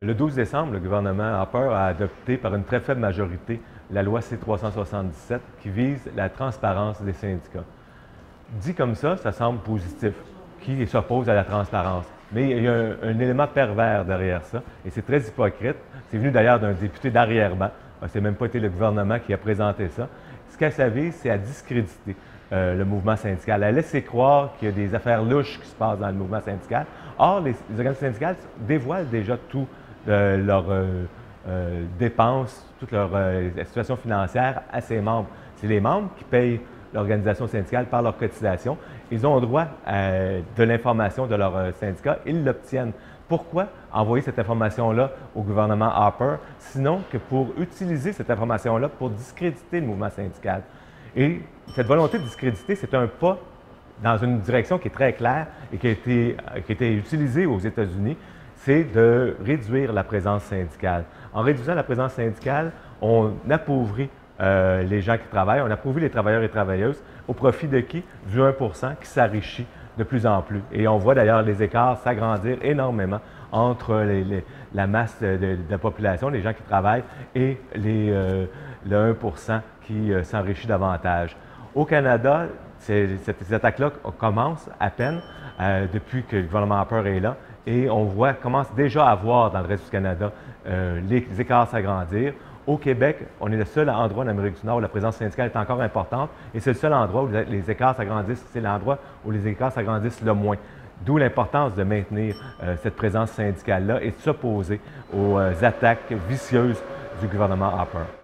Le 12 décembre, le gouvernement Harper a adopté par une très faible majorité la loi C-377 qui vise la transparence des syndicats. Dit comme ça semble positif, qui s'oppose à la transparence. Mais il y a un élément pervers derrière ça, et c'est très hypocrite. C'est venu d'ailleurs d'un député d'arrière-ban. C'est même pas été le gouvernement qui a présenté ça. Ce qu'elle s'avise, c'est à discréditer le mouvement syndical, à laisser croire qu'il y a des affaires louches qui se passent dans le mouvement syndical. Or, les organismes syndicaux dévoilent déjà tout leurs dépenses, toute leur situation financière à ses membres. C'est les membres qui payent l'organisation syndicale par leur cotisation. Ils ont droit de l'information de leur syndicat, ils l'obtiennent. Pourquoi envoyer cette information-là au gouvernement Harper, sinon que pour utiliser cette information-là pour discréditer le mouvement syndical? Et cette volonté de discréditer, c'est un pas dans une direction qui est très claire et qui a été utilisée aux États-Unis, c'est de réduire la présence syndicale. En réduisant la présence syndicale, on appauvrit les gens qui travaillent, on appauvrit les travailleurs et travailleuses au profit de qui? Du 1 qui s'enrichit de plus en plus. Et on voit d'ailleurs les écarts s'agrandir énormément entre la masse de la population, les gens qui travaillent, et le 1 qui s'enrichit davantage. Au Canada, ces attaques-là commencent à peine depuis que le gouvernement Harper est là, et on commence déjà à voir dans le reste du Canada les écarts s'agrandir. Au Québec, on est le seul endroit en Amérique du Nord où la présence syndicale est encore importante, et c'est le seul endroit où les écarts s'agrandissent, c'est l'endroit où les écarts s'agrandissent le moins. D'où l'importance de maintenir cette présence syndicale-là et de s'opposer aux attaques vicieuses du gouvernement Harper.